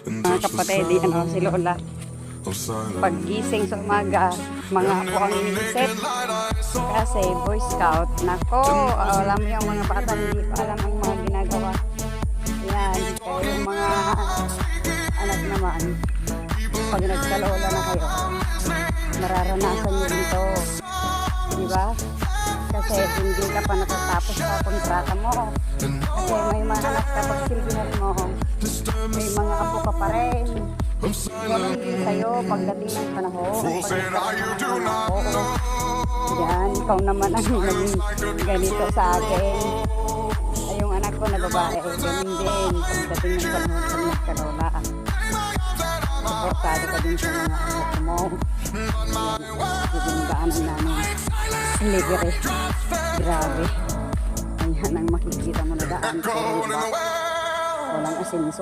Mga kapatid, yan si Lola. Paggising sa umaga, mga ako ang iniisip. Kasi Boy Scout, nako, alam mo yung mga bata, hindi pa alam ang mga ginagawa. Yan, kaya yung mga anak naman, pag nagkalola na kayo, mararanasan nyo dito. Diba? Kasi hindi ka pa natatapos sa kontrata mo. Kasi may mga anak ka, pag silbihan mo, may mga apo ka pa rin. Walang din sa'yo pagdating ng panahon. Yan, ikaw naman ang naging ganito sa akin. Ay, yung anak ko na babae, ganun din pagdating ng panahon sa nagkalola. Supportado ka din sa mga anak mo. Yung daanan namin. Libre. Grabe. Ayan ang makikita mo na daan. Pero walang asinso.